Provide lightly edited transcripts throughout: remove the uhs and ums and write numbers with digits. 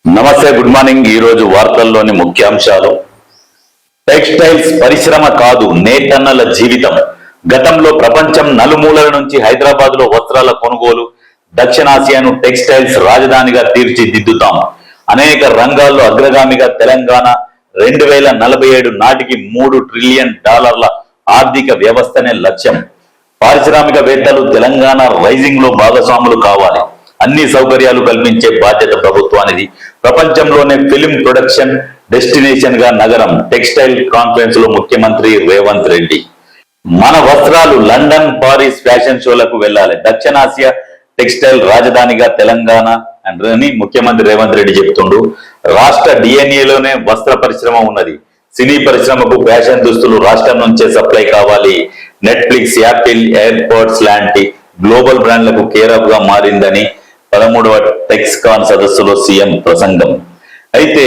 నమస్తే, good morning. ఈ రోజు వార్తల్లోని ముఖ్యాంశాలు. టెక్స్టైల్స్ పరిశ్రమ కాదు, నేతన్నల జీవితం. గతంలో ప్రపంచం నలుమూలల నుంచి హైదరాబాద్ లో వస్త్రాల కొనుగోలు, దక్షిణాసియాను టెక్స్టైల్స్ రాజధానిగా తీర్చిదిద్దుతాం. అనేక రంగాల్లో అగ్రగామిగా తెలంగాణ 2047 నాటికి $3 ట్రిలియన్ ఆర్థిక వ్యవస్థనే లక్ష్యం. పారిశ్రామికవేత్తలు తెలంగాణ రైజింగ్ లో భాగస్వాములు కావాలి. అన్ని సౌకర్యాలు కల్పించే బాధ్యత ప్రభుత్వానిది. ప్రపంచంలోనే ఫిలిం ప్రొడక్షన్ డెస్టినేషన్ గా నగరం. టెక్స్టైల్ కాన్ఫరెన్స్ లో ముఖ్యమంత్రి రేవంత్ రెడ్డి. మన వస్త్రాలు లండన్, పారిస్ ఫ్యాషన్ షోలకు వెళ్ళాలి. దక్షిణాసియా టెక్స్టైల్ రాజధానిగా తెలంగాణ అని ముఖ్యమంత్రి రేవంత్ రెడ్డి చెప్తుండు. రాష్ట్ర డిఎన్ఏలోనే వస్త్ర పరిశ్రమ ఉన్నది. సినీ పరిశ్రమకు ఫ్యాషన్ దుస్తులు రాష్ట్రం నుంచే సప్లై కావాలి. నెట్ఫ్లిక్స్, యాపిల్, ఎయిర్పోర్ట్స్ లాంటి గ్లోబల్ బ్రాండ్లకు కేర్ ఆఫ్ గా మారిందని 13వ టెక్స్కాన్ సదస్సులో సీఎం ప్రసంగం. అయితే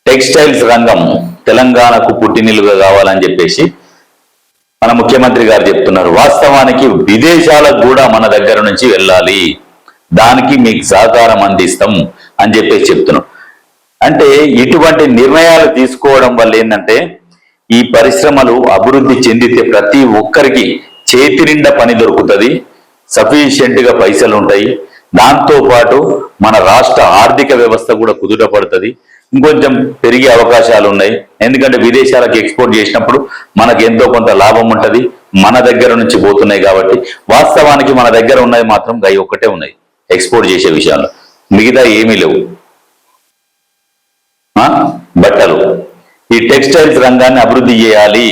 టెక్స్టైల్స్ రంగం తెలంగాణకు పుట్టినిలుగా కావాలని చెప్పేసి మన ముఖ్యమంత్రి గారు చెప్తున్నారు. వాస్తవానికి విదేశాలకు కూడా మన దగ్గర నుంచి వెళ్ళాలి, దానికి మీకు సహకారం అందిస్తాం అని చెప్పేసి చెప్తున్నాం. అంటే ఇటువంటి నిర్ణయాలు తీసుకోవడం వల్ల ఏంటంటే ఈ పరిశ్రమలు అభివృద్ధి చెందితే ప్రతి ఒక్కరికి చేతి నిండా పని దొరుకుతుంది, సఫిషియెంట్ గా పైసలు ఉంటాయి. దాంతో పాటు మన రాష్ట్ర ఆర్థిక వ్యవస్థ కూడా కుదుట పడుతుంది, ఇంకొంచెం పెరిగే అవకాశాలు ఉన్నాయి. ఎందుకంటే విదేశాలకు ఎక్స్పోర్ట్ చేసినప్పుడు మనకు ఎంతో కొంత లాభం ఉంటది, మన దగ్గర నుంచి పోతున్నాయి. కాబట్టి వాస్తవానికి మన దగ్గర ఉన్నది మాత్రం గై ఒక్కటే ఉన్నాయి ఎక్స్పోర్ట్ చేసే విషయాల్లో, మిగతా ఏమీ లేవు. బట్టలు. ఈ టెక్స్టైల్స్ రంగాన్ని అభివృద్ధి చేయాలి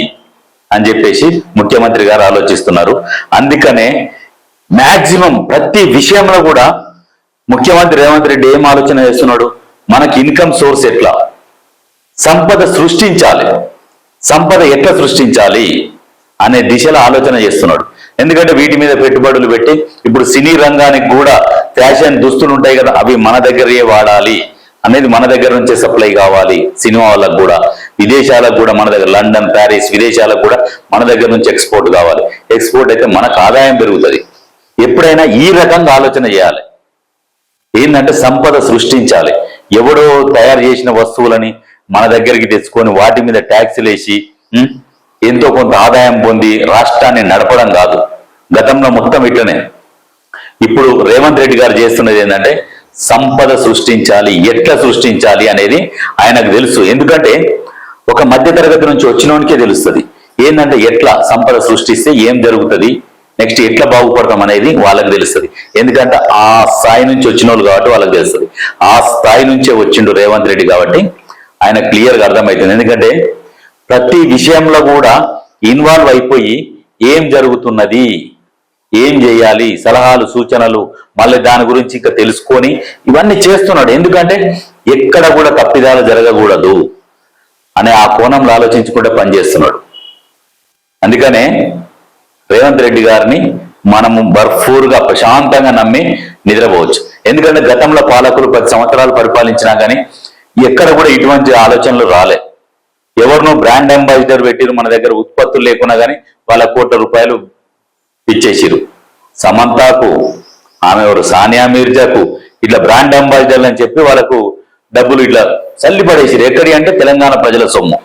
అని చెప్పేసి ముఖ్యమంత్రి గారు ఆలోచిస్తున్నారు. అందుకనే మాక్సిమం ప్రతి విషయంలో కూడా ముఖ్యమంత్రి రేవంత్ రెడ్డి ఏం ఆలోచన చేస్తున్నాడు, మనకి ఇన్కమ్ సోర్స్ ఎట్లా, సంపద సృష్టించాలి, సంపద ఎట్లా సృష్టించాలి అనే దిశలో ఆలోచన చేస్తున్నాడు. ఎందుకంటే వీటి మీద పెట్టుబడులు పెట్టి ఇప్పుడు సినీ రంగానికి కూడా ఫ్యాషన్ దుస్తులు ఉంటాయి కదా, అవి మన దగ్గరే వాడాలి అనేది మన దగ్గర నుంచే సప్లై కావాలి. సినిమా వాళ్ళకు కూడా, విదేశాలకు కూడా మన దగ్గర, లండన్, ప్యారిస్ విదేశాలకు కూడా మన దగ్గర నుంచి ఎక్స్పోర్ట్ కావాలి. ఎక్స్పోర్ట్ అయితే మనకు ఆదాయం పెరుగుతుంది. ఎప్పుడైనా ఈ రకంగా ఆలోచన చేయాలి. ఏంటంటే సంపద సృష్టించాలి. ఎవడో తయారు చేసిన వస్తువులని మన దగ్గరికి తెచ్చుకొని వాటి మీద ట్యాక్సులు వేసి ఎంతో కొంత ఆదాయం పొంది రాష్ట్రాన్ని నడపడం కాదు. గతంలో మొత్తం ఇట్లనే. ఇప్పుడు రేవంత్ రెడ్డి గారు చేస్తున్నది ఏంటంటే సంపద సృష్టించాలి. ఎట్లా సృష్టించాలి అనేది ఆయనకు తెలుసు. ఎందుకంటే ఒక మధ్యతరగతి నుంచి వచ్చినోనికే తెలుస్తుంది ఏంటంటే ఎట్లా సంపద సృష్టిస్తే ఏం జరుగుతుంది, నెక్స్ట్ ఎట్లా బాగుపడతాం అనేది వాళ్ళకి తెలుస్తుంది. ఎందుకంటే ఆ స్థాయి నుంచి వచ్చిన వాళ్ళు కాబట్టి వాళ్ళకి తెలుస్తుంది. ఆ స్థాయి నుంచే వచ్చిండు రేవంత్ రెడ్డి కాబట్టి ఆయన క్లియర్గా అర్థమవుతుంది. ఎందుకంటే ప్రతి విషయంలో కూడా ఇన్వాల్వ్ అయిపోయి ఏం జరుగుతున్నది, ఏం చేయాలి, సలహాలు సూచనలు, మళ్ళీ దాని గురించి ఇంకా తెలుసుకొని ఇవన్నీ చేస్తున్నాడు. ఎందుకంటే ఎక్కడ కూడా తప్పిదాలు జరగకూడదు అనే ఆ కోణంలో ఆలోచించుకుంటే పనిచేస్తున్నాడు. అందుకనే రేవంత్ రెడ్డి గారిని మనము భర్పూర్గా ప్రశాంతంగా నమ్మి నిద్రపోవచ్చు. ఎందుకంటే గతంలో పాలకులు 10 సంవత్సరాలు పరిపాలించినా కానీ ఎక్కడ కూడా ఇటువంటి ఆలోచనలు రాలే. ఎవరినో బ్రాండ్ అంబాసిడర్ పెట్టిరు, మన దగ్గర ఉత్పత్తులు లేకున్నా కానీ వాళ్ళ ₹1 ఇచ్చేసిరు. సమంతాకు, ఆమె ఎవరు సానియా మీర్జాకు ఇట్లా బ్రాండ్ అంబాసిడర్లు అని చెప్పి వాళ్ళకు డబ్బులు ఇట్లా చల్లిపడేసిరు. ఎక్కడి అంటే తెలంగాణ ప్రజల సొమ్ము.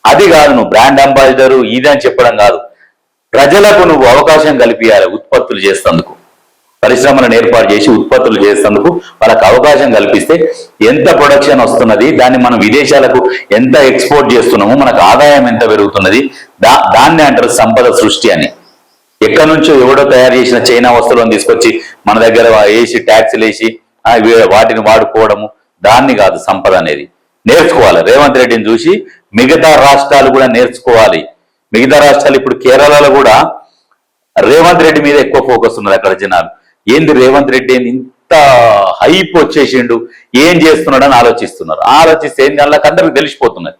అది కాదు, నువ్వు బ్రాండ్ అంబాసిడరు ఇది అని చెప్పడం కాదు, ప్రజలకు నువ్వు అవకాశం కల్పించాలి. ఉత్పత్తులు చేసేందుకు, పరిశ్రమలను ఏర్పాటు చేసి ఉత్పత్తులు చేసేందుకు వాళ్ళకు అవకాశం కల్పిస్తే ఎంత ప్రొడక్షన్ వస్తున్నది, దాన్ని మనం విదేశాలకు ఎంత ఎక్స్పోర్ట్ చేస్తున్నాము, మనకు ఆదాయం ఎంత పెరుగుతున్నది, దాన్ని అంటారు సంపద సృష్టి అని. ఎక్కడి నుంచో ఎవడో తయారు చేసిన చైనా వస్తువులను తీసుకొచ్చి మన దగ్గర వేసి ట్యాక్సులు వేసి వాటిని వాడుకోవడము, దాన్ని కాదు సంపద అనేది. నేర్చుకోవాలి. రేవంత్ రెడ్డిని చూసి మిగతా రాష్ట్రాలు కూడా నేర్చుకోవాలి. మిగతా రాష్ట్రాలు ఇప్పుడు కేరళలో కూడా రేవంత్ రెడ్డి మీద ఎక్కువ ఫోకస్ ఉన్నది. అక్కడ జనాలు ఏంది రేవంత్ రెడ్డి ఇంత హైప్ వచ్చేసిండు, ఏం చేస్తున్నాడు అని ఆలోచిస్తున్నారు. ఆలోచిస్తే ఏంది వాళ్ళకి అందరికి తెలిసిపోతున్నది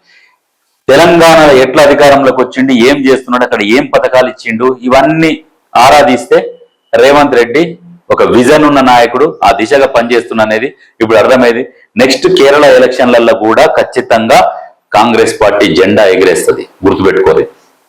తెలంగాణ ఎట్లా అధికారంలోకి వచ్చిండు, ఏం చేస్తున్నాడు, అక్కడ ఏం పథకాలు ఇచ్చిండు, ఇవన్నీ ఆరాధిస్తే రేవంత్ రెడ్డి ఒక విజన్ ఉన్న నాయకుడు, ఆ దిశగా పనిచేస్తున్నా అనేది ఇప్పుడు అర్థమైంది. నెక్స్ట్ కేరళ ఎలక్షన్లలో కూడా ఖచ్చితంగా కాంగ్రెస్ పార్టీ జెండా ఎగిరేస్తుంది, గుర్తుపెట్టుకోవాలి.